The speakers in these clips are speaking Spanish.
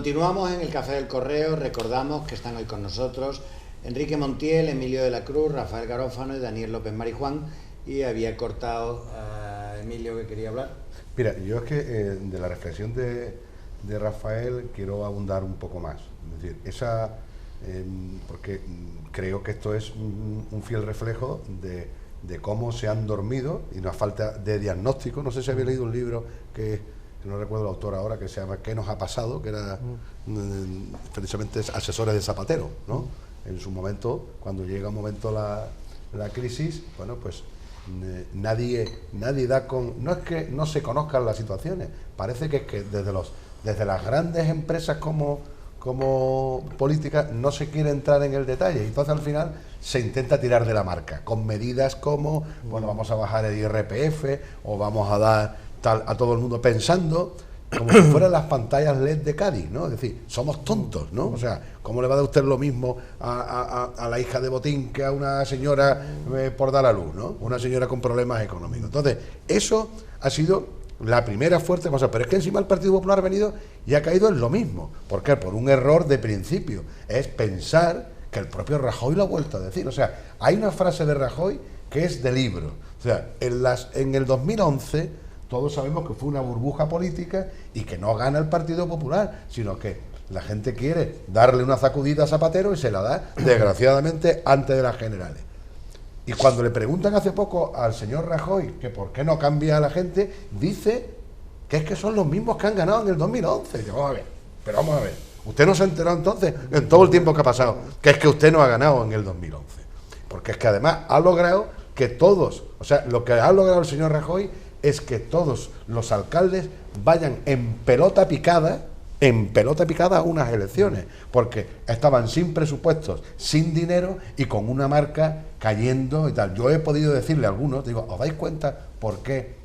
Continuamos en el Café del Correo. Recordamos que están hoy con nosotros Enrique Montiel, Emilio de la Cruz, Rafael Garófano y Daniel López Marijuán. Y había cortado a Emilio, que quería hablar. Mira, yo es que de la reflexión de Rafael quiero abundar un poco más. Es decir, porque creo que esto es un fiel reflejo de cómo se han dormido y una falta de diagnóstico. No sé si habéis leído un libro que no recuerdo el autor ahora, que se llama ¿Qué nos ha pasado?, que era precisamente asesores de Zapatero, ¿no? En su momento, cuando llega un momento la crisis, bueno, pues nadie da con... No es que no se conozcan las situaciones, parece que es que desde las grandes empresas como políticas no se quiere entrar en el detalle, y entonces al final se intenta tirar de la marca, con medidas como, bueno, vamos a bajar el IRPF, o vamos a dar a todo el mundo pensando como si fueran las pantallas LED de Cádiz, ¿no? Es decir, somos tontos, ¿no? O sea, ¿cómo le va a dar usted lo mismo a la hija de Botín que a una señora por dar a luz, ¿no? Una señora con problemas económicos. Entonces, eso ha sido la primera fuerte cosa, pero es que encima el Partido Popular ha venido y ha caído en lo mismo. ¿Por qué? Por un error de principio. Es pensar que el propio Rajoy lo ha vuelto a decir. O sea, hay una frase de Rajoy que es de libro. O sea, en el 2011... todos sabemos que fue una burbuja política y que no gana el Partido Popular, sino que la gente quiere darle una sacudida a Zapatero y se la da, desgraciadamente, antes de las generales. Y cuando le preguntan hace poco al señor Rajoy que por qué no cambia a la gente, dice que es que son los mismos que han ganado en el 2011. Y yo, vamos a ver, pero vamos a ver, ¿usted no se ha enterado entonces, en todo el tiempo que ha pasado, que es que usted no ha ganado en el 2011? Porque es que además ha logrado que todos, o sea, lo que ha logrado el señor Rajoy es que todos los alcaldes vayan en pelota picada a unas elecciones, porque estaban sin presupuestos, sin dinero y con una marca cayendo y tal. Yo he podido decirle a algunos, digo, ¿os dais cuenta por qué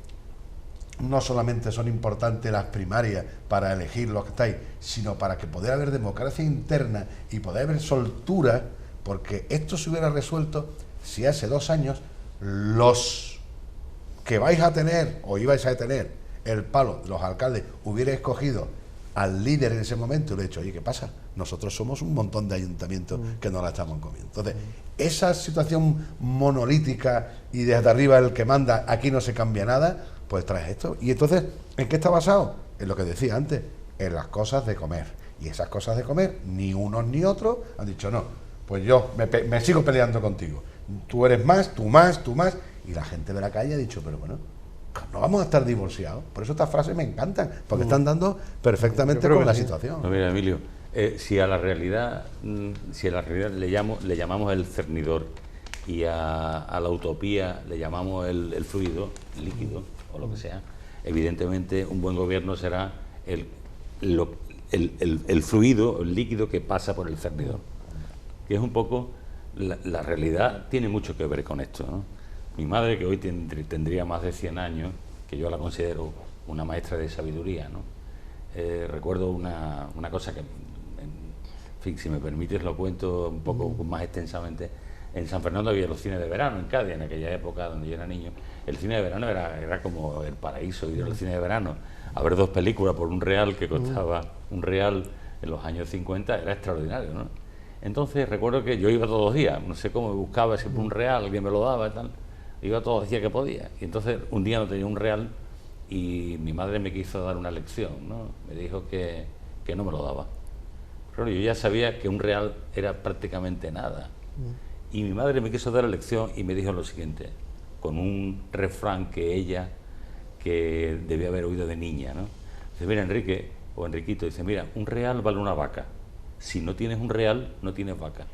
no solamente son importantes las primarias para elegir los que estáis, sino para que pueda haber democracia interna y poder haber soltura? Porque esto se hubiera resuelto si hace 2 años los que vais a tener o ibais a tener el palo, los alcaldes, hubiera escogido al líder en ese momento y le he dicho, oye, ¿qué pasa? Nosotros somos un montón de ayuntamientos que no la estamos comiendo. Entonces, esa situación monolítica y desde arriba el que manda, aquí no se cambia nada, pues trae esto. Y entonces, ¿en qué está basado? En lo que decía antes, en las cosas de comer. Y esas cosas de comer, ni unos ni otros han dicho, no, pues yo me sigo peleando contigo. Tú eres más, tú más, tú más. Y la gente de la calle ha dicho, pero bueno, no vamos a estar divorciados. Por eso estas frases me encantan, porque están dando perfectamente con la situación. No, mira, Emilio, si a la realidad le llamamos el cernidor y a la utopía le llamamos el fluido, el líquido o lo que sea, evidentemente un buen gobierno será el fluido, el líquido que pasa por el cernidor, que es un poco la realidad. Tiene mucho que ver con esto, ¿no? Mi madre, que hoy tendría más de 100 años, que yo la considero una maestra de sabiduría, ¿no? Recuerdo una cosa que, en fin, si me permites lo cuento un poco más extensamente. En San Fernando había los cines de verano, en Cádiz, en aquella época donde yo era niño. El cine de verano era como el paraíso, ir al cine de verano a ver 2 películas por £1, que costaba £1 en los años 50, era extraordinario, ¿no? Entonces recuerdo que yo iba todos los días, no sé cómo, buscaba ese £1, alguien me lo daba y tal. Iba todos los días que podía. Y entonces un día no tenía £1 y mi madre me quiso dar una lección, ¿no? Me dijo que no me lo daba. Pero yo ya sabía que £1 era prácticamente nada. Y mi madre me quiso dar la lección y me dijo lo siguiente, con un refrán que debía haber oído de niña, ¿no? Dice, mira, Enrique, o Enriquito, dice, mira, £1 vale una vaca. Si no tienes £1, no tienes vaca.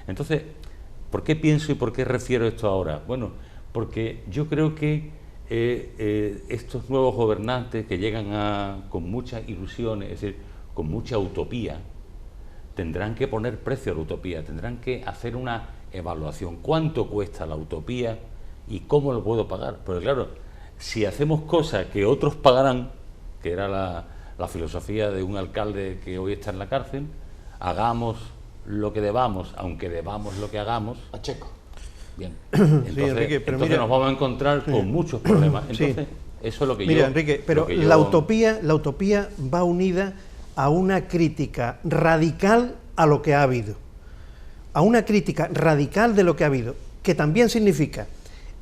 Entonces, ¿por qué pienso y por qué refiero esto ahora? Bueno, porque yo creo que estos nuevos gobernantes que llegan con muchas ilusiones, es decir, con mucha utopía, tendrán que poner precio a la utopía, tendrán que hacer una evaluación. ¿Cuánto cuesta la utopía y cómo lo puedo pagar? Porque claro, si hacemos cosas que otros pagarán, que era la filosofía de un alcalde que hoy está en la cárcel, hagamos lo que debamos, aunque debamos lo que hagamos. Pacheco. Bien. Entonces, sí, Enrique, pero entonces mira, nos vamos a encontrar con muchos problemas. Entonces, sí. eso es lo que Mira, yo... Enrique, pero la utopía va unida a una crítica radical a lo que ha habido, a una crítica radical de lo que ha habido, que también significa,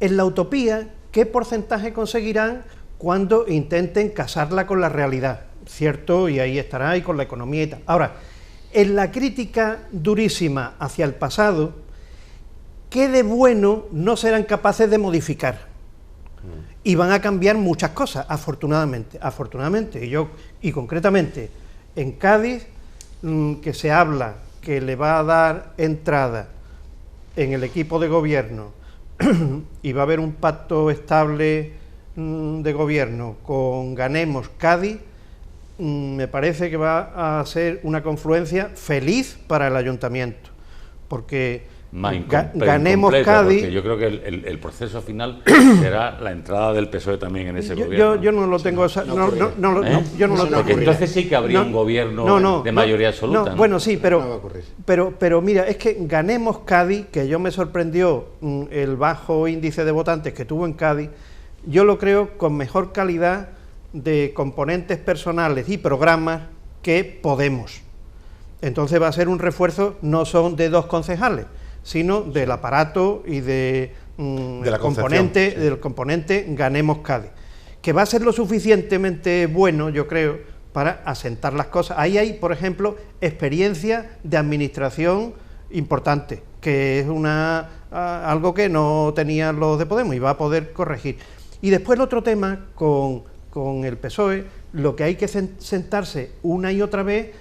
en la utopía, ¿qué porcentaje conseguirán cuando intenten casarla con la realidad? Cierto, y ahí estará, y con la economía y tal. Ahora, en la crítica durísima hacia el pasado, ¿qué de bueno no serán capaces de modificar? Y van a cambiar muchas cosas, afortunadamente, y concretamente, en Cádiz, que se habla que le va a dar entrada en el equipo de gobierno y va a haber un pacto estable de gobierno con Ganemos Cádiz, me parece que va a ser una confluencia feliz para el ayuntamiento, porque Ganemos Cádiz. Yo creo que el proceso final será la entrada del PSOE también en ese gobierno. Yo no lo tengo. Yo no lo tengo. Porque entonces sí que habría un gobierno de mayoría absoluta. Bueno, sí, pero mira, es que Ganemos Cádiz, que yo me sorprendió el bajo índice de votantes que tuvo en Cádiz, yo lo creo con mejor calidad de componentes personales y programas que Podemos. Entonces va a ser un refuerzo, no son de 2 concejales, sino del aparato y del componente Ganemos Cádiz, que va a ser lo suficientemente bueno, yo creo, para asentar las cosas. Ahí hay, por ejemplo, experiencia de administración importante, que es algo que no tenían los de Podemos y va a poder corregir. Y después el otro tema con el PSOE, lo que hay que sentarse una y otra vez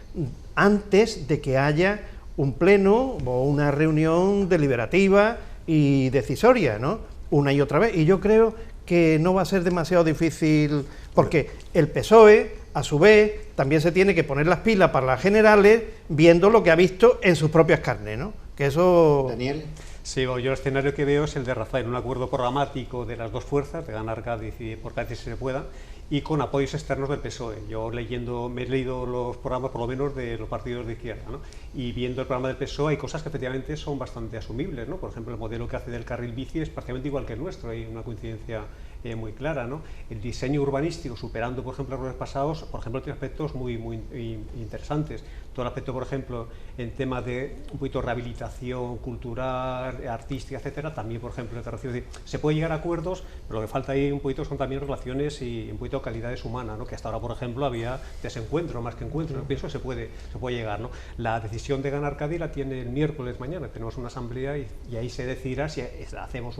antes de que haya un pleno o una reunión deliberativa y decisoria, ¿no? Una y otra vez. Y yo creo que no va a ser demasiado difícil, porque el PSOE, a su vez, también se tiene que poner las pilas para las generales, viendo lo que ha visto en sus propias carnes, ¿no? Que eso... Daniel. Sí, bueno, yo el escenario que veo es el de Rafael, un acuerdo programático de las 2 fuerzas, de ganar Cádiz y por Cádiz si se pueda, y con apoyos externos del PSOE. Yo me he leído los programas, por lo menos, de los partidos de izquierda, ¿no? Y viendo el programa del PSOE hay cosas que efectivamente son bastante asumibles, ¿no? Por ejemplo, el modelo que hace del carril bici es prácticamente igual que el nuestro, hay una coincidencia muy clara, ¿no? El diseño urbanístico, superando, por ejemplo, errores pasados, por ejemplo, tiene aspectos muy interesantes. Todo el aspecto, por ejemplo, en tema de un poquito rehabilitación cultural, artística, etcétera, también, por ejemplo, se puede llegar a acuerdos, pero lo que falta ahí un poquito son también relaciones y un poquito calidades humanas, ¿no? Que hasta ahora, por ejemplo, había desencuentro más que encuentro, ¿no? Pienso que se puede llegar, ¿no? La decisión de ganar Cádiz la tiene el miércoles mañana, tenemos una asamblea y ahí se decidirá si hacemos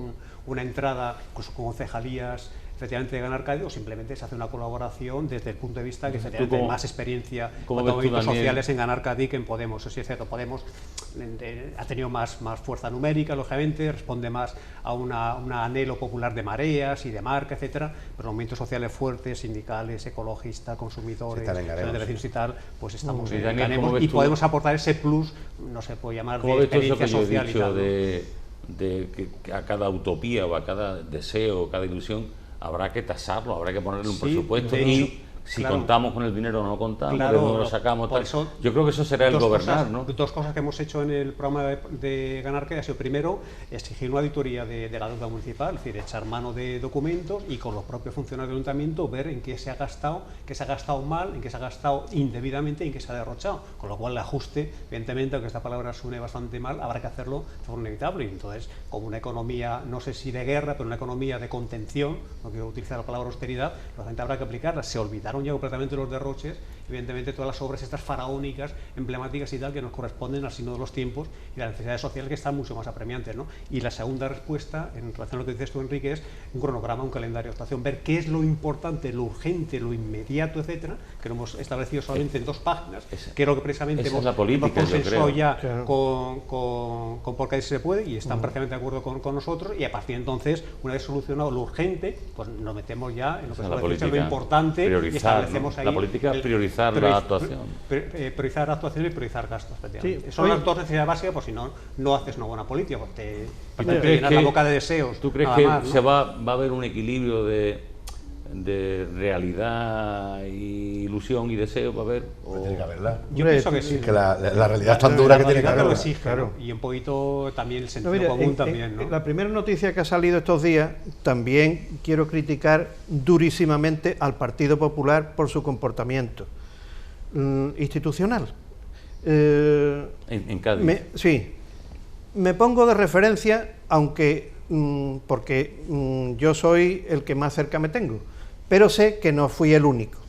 una entrada incluso con concejalías efectivamente de ganar Cádiz o simplemente se hace una colaboración desde el punto de vista que efectivamente hay más experiencia con movimientos sociales en ganar Cádiz que en Podemos. Eso sí es cierto, Podemos ha tenido más fuerza numérica, lógicamente, responde más a un anhelo popular de mareas y de marca, etcétera, pero los movimientos sociales fuertes, sindicales, ecologistas, consumidores, de vecinos y tal, pues estamos en Ganemos y podemos aportar ese plus, no se puede llamar de experiencia social y tal, de que a cada utopía o a cada deseo o cada ilusión habrá que tasarlo, habrá que ponerle un presupuesto y si contamos con el dinero o no contamos, de dónde lo sacamos, tal. Yo creo que eso será el gobernar, ¿no? 2 cosas que hemos hecho en el programa de ganar Cádiz ha sido, primero, exigir una auditoría de la deuda municipal, es decir, echar mano de documentos y con los propios funcionarios del ayuntamiento ver en qué se ha gastado, mal, en qué se ha gastado indebidamente y en qué se ha derrochado, con lo cual el ajuste, evidentemente, aunque esta palabra suene bastante mal, habrá que hacerlo de forma inevitable. Y entonces, como una economía, no sé si de guerra, pero una economía de contención, no quiero utilizar la palabra austeridad, la gente habrá que aplicarla. Se olvidaron ya completamente los derroches, evidentemente todas las obras estas faraónicas, emblemáticas y tal, que nos corresponden al signo de los tiempos y las necesidades sociales que están mucho más apremiantes, ¿no? Y la segunda respuesta, en relación a lo que dices tú, Enrique, es un cronograma, un calendario de actuación, ver qué es lo importante, lo urgente, lo inmediato, etcétera, que lo hemos establecido solamente en 2 páginas, que es lo que precisamente hemos consensuado ya con Por Cádiz se puede, y están prácticamente de acuerdo con nosotros, y a partir de entonces, una vez solucionado lo urgente, pues nos metemos ya en lo que es lo importante y establecemos ahí. La política es priorizar la actuación. Priorizar la actuación y priorizar gastos. Sí, son las 2 necesidades básicas, pues si no haces una buena política, porque te llenas la boca de deseos. ¿Tú crees que va a haber un equilibrio de realidad y ilusión y deseo para ver? Tiene que haberla. Yo pienso que sí. Que la realidad es tan dura que tiene que haberla. Sí, claro. Y un poquito también el sentido común también, ¿no? La primera noticia que ha salido estos días, también quiero criticar durísimamente al Partido Popular por su comportamiento. institucional. En Cádiz. Sí, me pongo de referencia, aunque porque yo soy el que más cerca me tengo, pero sé que no fui el único.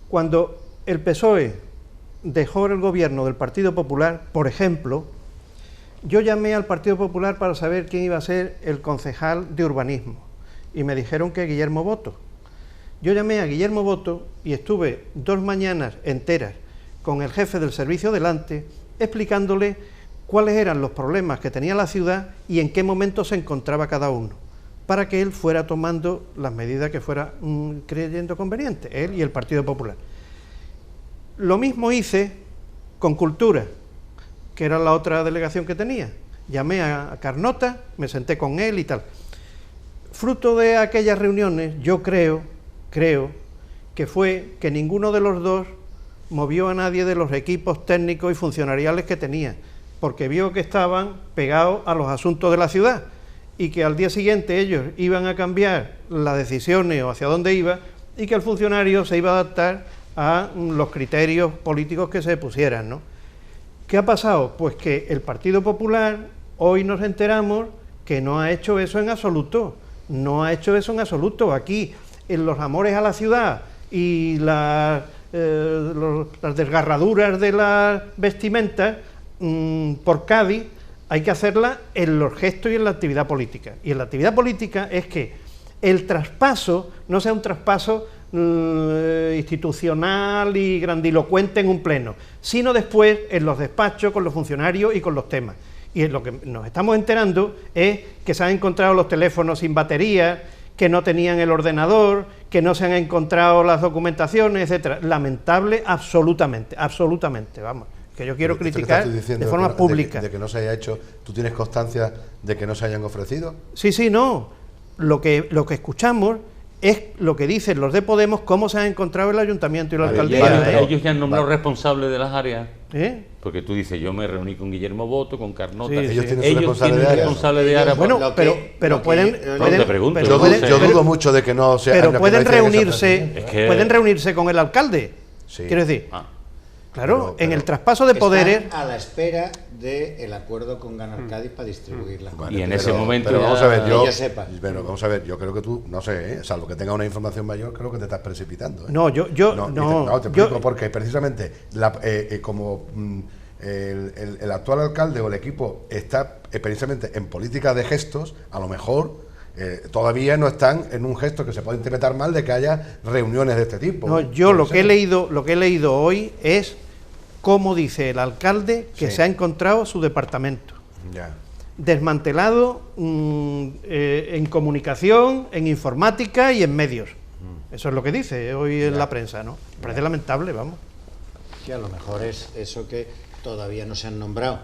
Cuando el PSOE dejó el gobierno del Partido Popular, por ejemplo, yo llamé al Partido Popular para saber quién iba a ser el concejal de urbanismo y me dijeron que Guillermo Boto. Yo llamé a Guillermo Boto y estuve 2 mañanas enteras con el jefe del servicio delante explicándole cuáles eran los problemas que tenía la ciudad y en qué momento se encontraba cada uno, para que él fuera tomando las medidas que fuera creyendo conveniente, él y el Partido Popular. Lo mismo hice con Cultura, que era la otra delegación que tenía. Llamé a Carnota, me senté con él y tal. Fruto de aquellas reuniones, yo creo que fue que ninguno de los dos movió a nadie de los equipos técnicos y funcionariales que tenía, porque vio que estaban pegados a los asuntos de la ciudad y que al día siguiente ellos iban a cambiar las decisiones o hacia dónde iba y que el funcionario se iba a adaptar a los criterios políticos que se pusieran, ¿no? ¿Qué ha pasado? Pues que el Partido Popular, hoy nos enteramos que no ha hecho eso en absoluto, no ha hecho eso en absoluto. Aquí, en los amores a la ciudad y las desgarraduras de las vestimentas, por Cádiz, hay que hacerla en los gestos y en la actividad política. Y en la actividad política es que el traspaso no sea un traspaso institucional y grandilocuente en un pleno, sino después en los despachos, con los funcionarios y con los temas. Y lo que nos estamos enterando es que se han encontrado los teléfonos sin batería, que no tenían el ordenador, que no se han encontrado las documentaciones, etcétera. Lamentable absolutamente, vamos. Que yo quiero criticar de forma pública. De que no se haya hecho, ¿tú tienes constancia de que no se hayan ofrecido? Sí, no. Lo que escuchamos es lo que dicen los de Podemos, cómo se ha encontrado el ayuntamiento y la alcaldía. Ellos ya han nombrado responsables de las áreas. Porque tú dices, yo me reuní con Guillermo Boto, con Carnota. Sí, ellos tienen responsable de área. Bueno, pero pueden. Yo dudo mucho de que no sea. Pero pueden reunirse con el alcalde. Sí. Quiero decir. Claro, en el traspaso de poderes. A la espera del acuerdo con Ganar Cádiz para distribuirla. Y en ese momento. Pero vamos a ver, vamos a ver, yo creo que tú, no sé, salvo que tengas una información mayor, creo que te estás precipitando. No, yo te explico porque precisamente como el actual alcalde o el equipo está precisamente en política de gestos, a lo mejor. Todavía no están en un gesto que se puede interpretar mal de que haya reuniones de este tipo. No, yo lo que he leído hoy es cómo dice el alcalde que se ha encontrado su departamento. Ya. Desmantelado en comunicación, en informática y en medios. Eso es lo que dice hoy en la prensa, ¿no? Parece lamentable, vamos. Que a lo mejor es eso que todavía no se han nombrado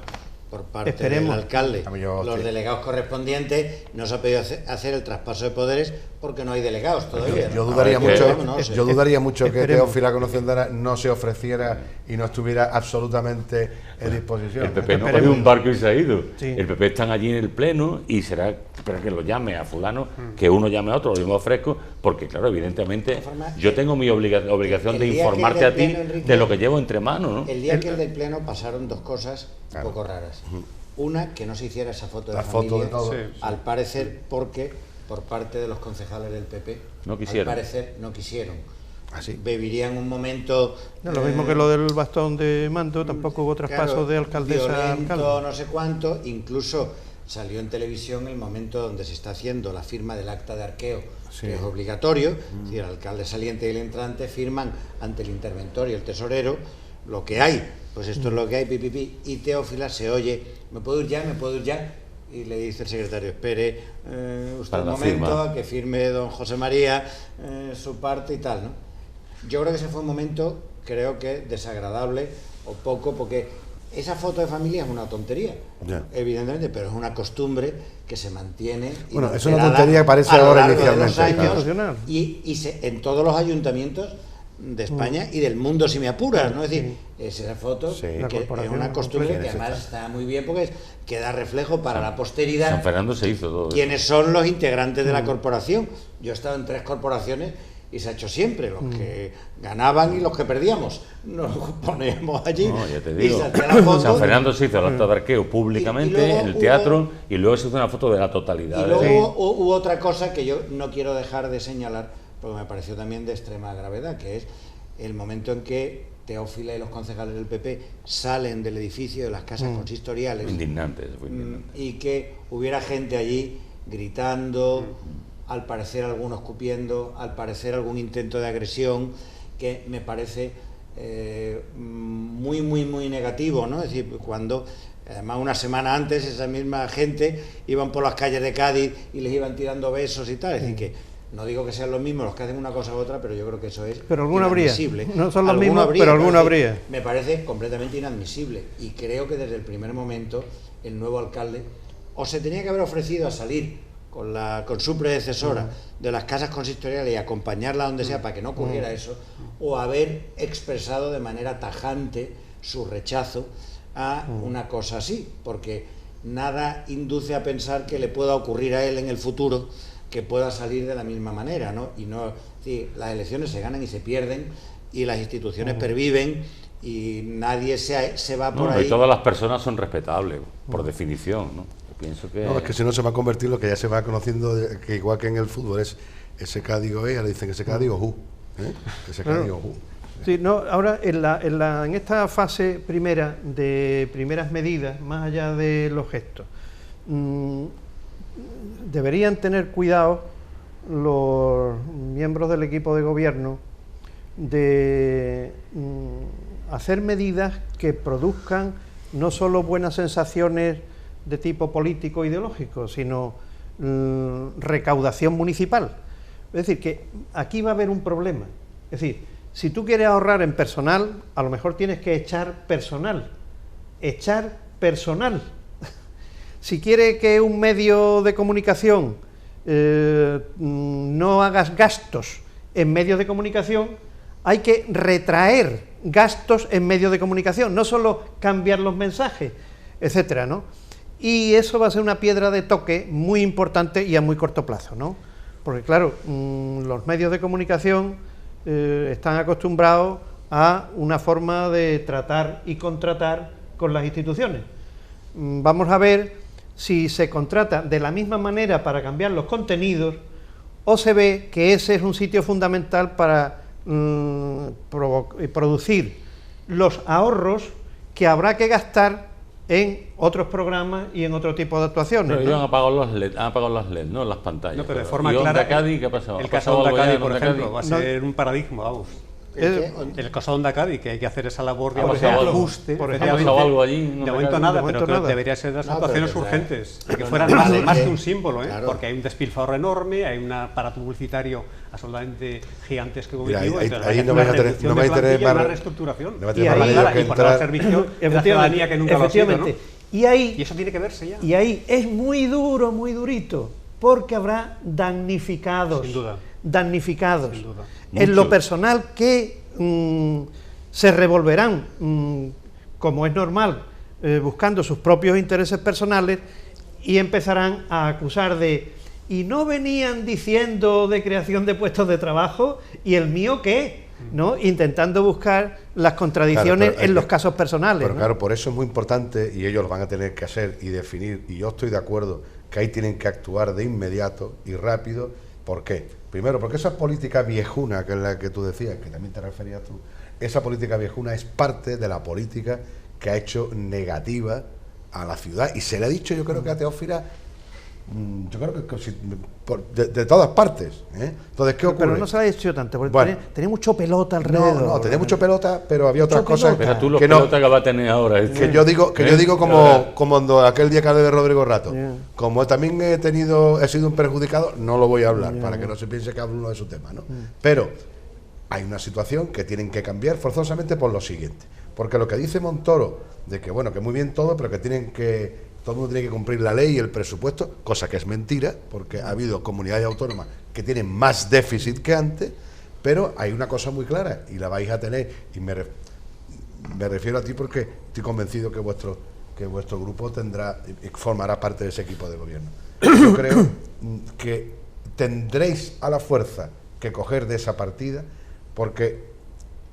por parte Esperemos. del alcalde. Los delegados correspondientes no se ha podido hacer el traspaso de poderes porque no hay delegados todavía. Yo dudaría mucho que Teófila Conociendara no se ofreciera y no estuviera absolutamente en disposición. El PP no ha cogido un barco y se ha ido. Sí. El PP están allí en el pleno y será para que lo llame a fulano, que uno llame a otro, lo mismo ofrezco, porque claro, evidentemente yo tengo mi obligación de informarte a ti de lo que llevo entre manos, ¿no? El día que el del pleno pasaron dos cosas un poco raras. Una, que no se hiciera esa foto de familia, al parecer porque por parte de los concejales del PP, no quisieron. Al parecer no quisieron. ¿Sí? Vivirían un momento... lo mismo que lo del bastón de mando, tampoco hubo traspaso de alcaldesa a alcalde. No sé cuánto, incluso salió en televisión el momento donde se está haciendo la firma del acta de arqueo, que es obligatorio, es decir, el alcalde saliente y el entrante firman ante el interventor y el tesorero lo que hay, pues esto es lo que hay, y Teófila se oye, ¿me puedo ir ya? Y le dice el secretario, espere usted un momento a que firme don José María su parte y tal, ¿no? Yo creo que ese fue un momento, creo que desagradable o poco, porque esa foto de familia es una tontería, evidentemente, pero es una costumbre que se mantiene. Bueno, es una tontería que parece ahora inicialmente. Y en todos los ayuntamientos de España y del mundo, si me apuras, ¿no? Es decir, esa foto que es una costumbre que además está muy bien porque queda reflejo para la posteridad. San Fernando se hizo todo. ¿Quiénes son los integrantes de la corporación? Yo he estado en 3 corporaciones y se ha hecho siempre, los que ganaban y los que perdíamos, nos poníamos allí No, ya te y digo. se hacía la foto. San Fernando se hizo el acta de arqueo públicamente Y luego en el teatro y luego se hizo una foto de la totalidad. Y luego hubo otra cosa que yo no quiero dejar de señalar, porque me pareció también de extrema gravedad, que es el momento en que Teófila y los concejales del PP salen del edificio de las casas consistoriales. Indignante, fue indignante. Y que hubiera gente allí gritando, al parecer algunos escupiendo, al parecer algún intento de agresión, que me parece muy negativo, ¿no? Es decir, cuando además una semana antes esa misma gente iban por las calles de Cádiz y les iban tirando besos y tal, es decir que no digo que sean los mismos los que hacen una cosa u otra, pero yo creo que eso es pero alguno habría, inadmisible. no son los Alguno mismos, pero alguno habría. Me parece completamente inadmisible y creo que desde el primer momento el nuevo alcalde o se tenía que haber ofrecido a salir con su predecesora de las casas consistoriales y acompañarla donde sea para que no ocurriera eso, o haber expresado de manera tajante su rechazo a una cosa así, porque nada induce a pensar que le pueda ocurrir a él en el futuro que pueda salir de la misma manera, ¿no? Y no, sí, las elecciones se ganan y se pierden y las instituciones perviven y nadie se va por ahí. Y todas las personas son respetables, por definición, ¿no? Yo pienso que... No, es que si no se va a convertir lo que ya se va conociendo, que igual que en el fútbol es SK digo ahora dicen SK digo who, SK digo who. Sí, no, ahora en esta fase primera de primeras medidas, más allá de los gestos, deberían tener cuidado los miembros del equipo de gobierno de hacer medidas que produzcan no solo buenas sensaciones de tipo político ideológico, sino recaudación municipal. Es decir, que aquí va a haber un problema. Es decir, si tú quieres ahorrar en personal, a lo mejor tienes que echar personal. Si quieres que un medio de comunicación no hagas gastos en medios de comunicación, hay que retraer gastos en medios de comunicación, no solo cambiar los mensajes, etcétera, ¿no? Y eso va a ser una piedra de toque muy importante y a muy corto plazo, ¿no? Porque claro, los medios de comunicación están acostumbrados a una forma de tratar y contratar con las instituciones. Vamos a ver si se contrata de la misma manera para cambiar los contenidos o se ve que ese es un sitio fundamental para producir los ahorros que habrá que gastar en otros programas y en otro tipo de actuaciones. Pero ellos han apagado los LED, ¿no? Las pantallas. No, pero de forma ¿Y Onda clara, Cádiz qué ha pasado? el caso de Onda Cádiz, por ejemplo, va a No. ser un paradigma, vamos. El caso de Onda Cádiz, que hay que hacer esa labor de ajuste. ¿Ha pasado algo allí? De momento nada, pero que debería ser de las actuaciones urgentes, que fueran más que un símbolo, claro. porque hay un despilfarro enorme, hay un aparato publicitario absolutamente gigantesco. Mira, como digo, ahí no vais a tener una reestructuración. no vais a Y tener más ahí, remedio que y por dar entrar. servicio de la ciudadanía que nunca lo ha sido, ¿no? Y Y eso tiene que verse ya. y ahí es muy duro, muy durito, porque habrá damnificados. Sin duda. Damnificados. Sin duda. En lo Muchos. personal que se revolverán, como es normal, buscando sus propios intereses personales y empezarán a acusar de ¿y no venían diciendo de creación de puestos de trabajo? ¿Y el mío qué? ¿No? Intentando buscar las contradicciones Claro, en los casos personales. Pero ¿no? claro, por eso es muy importante y ellos lo van a tener que hacer y definir, y yo estoy de acuerdo que ahí tienen que actuar de inmediato y rápido. ¿Por qué? Primero, porque esa política viejuna, que es la que tú decías, que también te referías tú, esa política viejuna es parte de la política que ha hecho negativa a la ciudad, y se le ha dicho, yo creo que a Teófila, yo creo que de todas partes, ¿eh? Entonces, ¿qué ocurre? Pero no se lo ha hecho tanto, porque Bueno. tenía mucho pelota alrededor. No, tenía mucho pelota, pero había otras cosas Pero tú los que no, pelotas que va a tener ahora. que yo digo como cuando aquel día que hablé de Rodrigo Rato, como también he sido un perjudicado, no lo voy a hablar para que no se piense que hablo uno de su tema, ¿no? Pero hay una situación que tienen que cambiar forzosamente por lo siguiente, porque lo que dice Montoro de que bueno, que muy bien todo, pero que todo el mundo tiene que cumplir la ley y el presupuesto, cosa que es mentira, porque ha habido comunidades autónomas que tienen más déficit que antes, pero hay una cosa muy clara y la vais a tener, y me refiero a ti porque estoy convencido que vuestro grupo formará parte de ese equipo de gobierno. Yo creo que tendréis a la fuerza que coger de esa partida, porque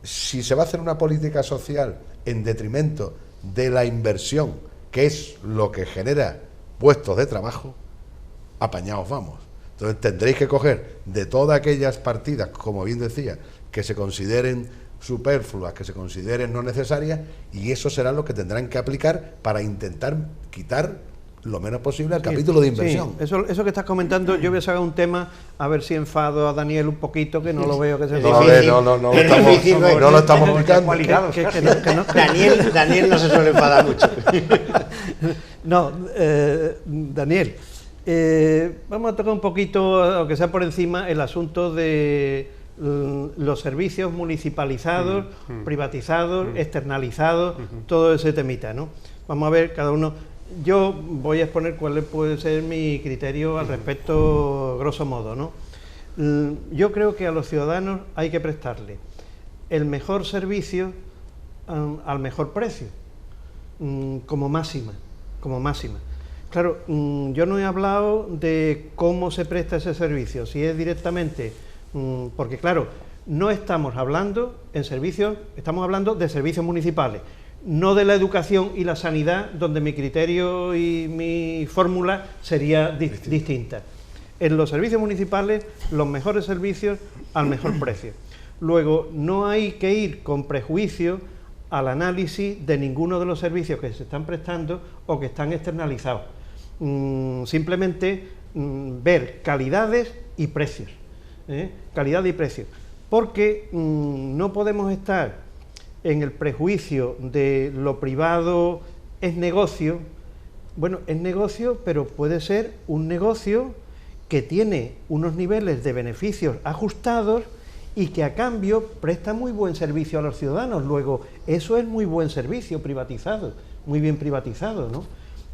si se va a hacer una política social en detrimento de la inversión, que es lo que genera puestos de trabajo, apañados vamos. Entonces tendréis que coger de todas aquellas partidas, como bien decía, que se consideren superfluas, que se consideren no necesarias, y eso será lo que tendrán que aplicar para intentar quitar lo menos posible al capítulo de inversión. Sí, eso que estás comentando, yo voy a sacar un tema, a ver si enfado a Daniel un poquito, que no lo veo que se no lo estamos explicando. Daniel no se suele enfadar mucho. No, Daniel, vamos a tocar un poquito, aunque sea por encima, el asunto de los servicios municipalizados, privatizados, externalizados, todo ese temita, ¿no? Vamos a ver cada uno. Yo voy a exponer cuál puede ser mi criterio al respecto, grosso modo, ¿no? Yo creo que a los ciudadanos hay que prestarle el mejor servicio al mejor precio, como máxima. Claro, yo no he hablado de cómo se presta ese servicio, si es directamente, porque claro, no estamos hablando en servicios, estamos hablando de servicios municipales, no de la educación y la sanidad, donde mi criterio y mi fórmula sería distinta. En los servicios municipales, los mejores servicios al mejor precio. Luego, no hay que ir con prejuicio al análisis de ninguno de los servicios que se están prestando o que están externalizados. Simplemente ver calidades y precios. Calidad y precios. Porque no podemos estar en el prejuicio de lo privado es negocio. Bueno, es negocio, pero puede ser un negocio que tiene unos niveles de beneficios ajustados y que a cambio presta muy buen servicio a los ciudadanos. Luego, eso es muy buen servicio privatizado, muy bien privatizado, ¿no?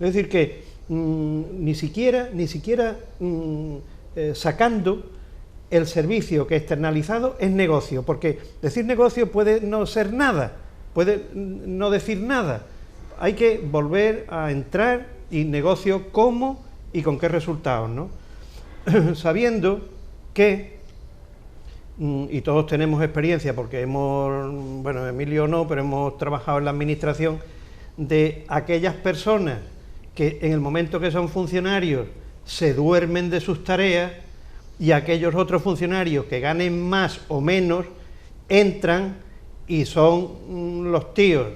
Es decir que ni siquiera sacando el servicio que externalizado es negocio, porque decir negocio puede no ser nada, puede no decir nada. Hay que volver a entrar y negocio cómo y con qué resultados, ¿no? Sabiendo que, y todos tenemos experiencia, porque hemos, bueno, Emilio no, pero hemos trabajado en la administración, de aquellas personas que en el momento que son funcionarios se duermen de sus tareas, y aquellos otros funcionarios que ganen más o menos entran y son los tíos,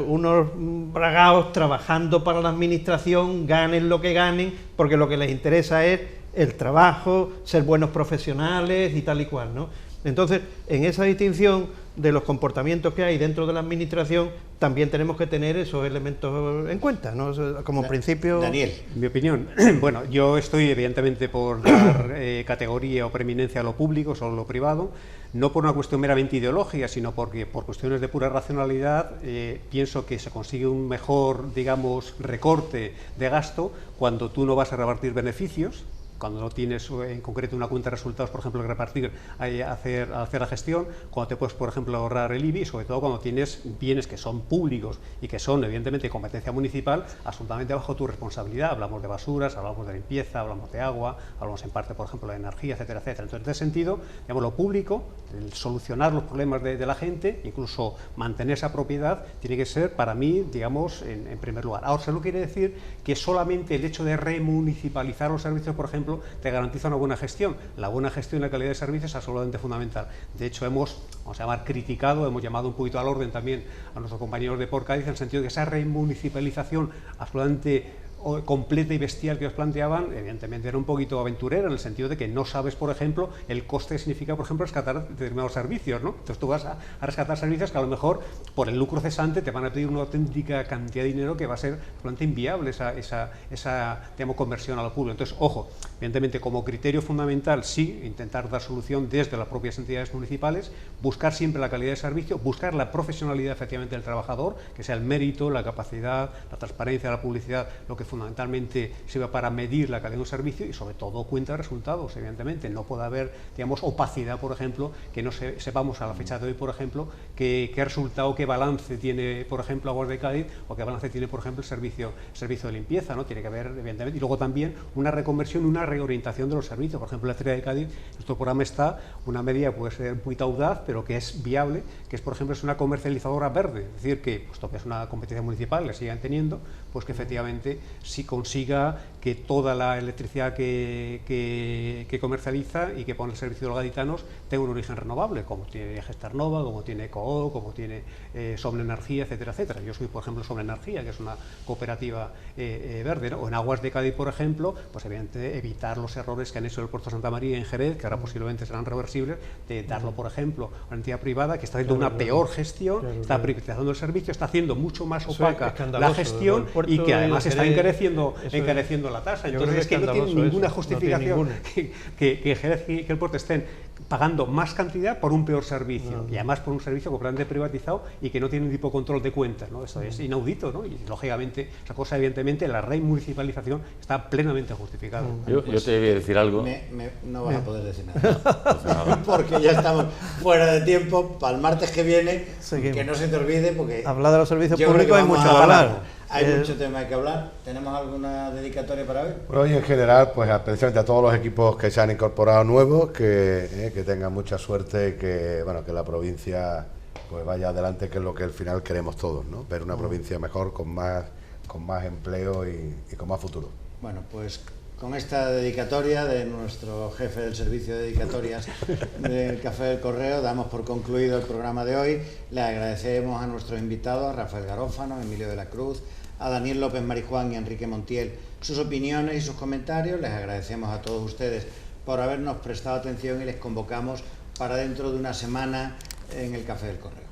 unos bragaos trabajando para la administración, ganen lo que ganen, porque lo que les interesa es el trabajo, ser buenos profesionales y tal y cual, ¿no? Entonces, en esa distinción de los comportamientos que hay dentro de la administración, también tenemos que tener esos elementos en cuenta, ¿no? Como principio... Daniel. Mi opinión, bueno, yo estoy evidentemente por dar categoría o preeminencia a lo público sobre lo privado, no por una cuestión meramente ideológica, sino porque por cuestiones de pura racionalidad pienso que se consigue un mejor, digamos, recorte de gasto cuando tú no vas a repartir beneficios, cuando no tienes en concreto una cuenta de resultados, por ejemplo, que repartir, hacer la gestión, cuando te puedes, por ejemplo, ahorrar el IBI, y sobre todo cuando tienes bienes que son públicos y que son, evidentemente, competencia municipal, absolutamente bajo tu responsabilidad. Hablamos de basuras, hablamos de limpieza, hablamos de agua, hablamos en parte, por ejemplo, de energía, etcétera, etcétera. Entonces, en ese sentido, digamos, lo público, el solucionar los problemas de la gente, incluso mantener esa propiedad, tiene que ser, para mí, digamos, en primer lugar. Ahora, eso no quiere decir que solamente el hecho de remunicipalizar los servicios, por ejemplo, te garantiza una buena gestión. La buena gestión y la calidad de servicios es absolutamente fundamental. De hecho, vamos a llamar criticado, hemos llamado un poquito al orden también a nuestros compañeros de Por Cádiz, en el sentido de que esa remunicipalización absolutamente completa y bestial que os planteaban, evidentemente era un poquito aventurera, en el sentido de que no sabes, por ejemplo, el coste que significa, por ejemplo, rescatar determinados servicios, ¿no? Entonces tú vas a rescatar servicios que a lo mejor, por el lucro cesante, te van a pedir una auténtica cantidad de dinero que va a ser absolutamente inviable esa digamos, conversión a lo público. Entonces, ojo, evidentemente, como criterio fundamental, sí, intentar dar solución desde las propias entidades municipales, buscar siempre la calidad de servicio, buscar la profesionalidad, efectivamente, del trabajador, que sea el mérito, la capacidad, la transparencia, la publicidad, lo que fundamentalmente sirve para medir la calidad de un servicio y sobre todo cuenta de resultados, evidentemente. No puede haber, digamos, opacidad, por ejemplo, que no sepamos a la fecha de hoy, por ejemplo, qué resultado, qué balance tiene, por ejemplo, Aguas de Cádiz, o qué balance tiene, por ejemplo, el servicio de limpieza, ¿no? Tiene que haber, evidentemente, y luego también una reconversión, una reorientación de los servicios. Por ejemplo, en la Feria de Cádiz, nuestro programa está una medida, puede ser un poquito audaz, pero que es viable, que es, por ejemplo, es una comercializadora verde, es decir, que, puesto que es una competencia municipal, le sigan teniendo, pues que efectivamente si consiga que toda la electricidad que comercializa y que pone el servicio de los gaditanos tenga un origen renovable, como tiene Gesternova, como tiene ECOO, como tiene Somne Energía, etcétera, etcétera. Yo soy, por ejemplo, Somne Energía, que es una cooperativa verde, ¿no? O en Aguas de Cádiz, por ejemplo, pues evidentemente evitar los errores que han hecho el Puerto de Santa María en Jerez, que ahora posiblemente serán reversibles, de darlo, por ejemplo, a una entidad privada que está haciendo una peor gestión, está privatizando el servicio, está haciendo mucho más opaca la gestión y que además está encareciendo la tasa. Entonces es que no tiene ninguna justificación que Jerez y que el Puerto estén pagando más cantidad por un peor servicio y además por un servicio completamente privatizado y que no tiene ningún tipo de control de cuentas, ¿no? Eso es inaudito, ¿no? Y lógicamente esa cosa, evidentemente, la remunicipalización está plenamente justificada. Yo te voy a decir algo. No vas a poder decir nada. Porque ya estamos fuera de tiempo para el martes que viene. Seguimos. Que no se te olvide, porque hablar de los servicios yo creo públicos que hay mucho vamos que a hablar. Hay mucho tema que hablar. ¿Tenemos alguna dedicatoria para hoy? Bueno, y en general, pues precisamente a todos los equipos que se han incorporado nuevos, que tengan mucha suerte y que, bueno, que la provincia pues vaya adelante, que es lo que al final queremos todos, ¿no? Ver una provincia mejor, con más empleo y con más futuro. Bueno, pues con esta dedicatoria de nuestro jefe del servicio de dedicatorias del Café del Correo, damos por concluido el programa de hoy. Le agradecemos a nuestros invitados, a Rafael Garófano, Emilio de la Cruz, a Daniel López Marijuán y a Enrique Montiel, sus opiniones y sus comentarios. Les agradecemos a todos ustedes por habernos prestado atención y les convocamos para dentro de una semana en el Café del Correo.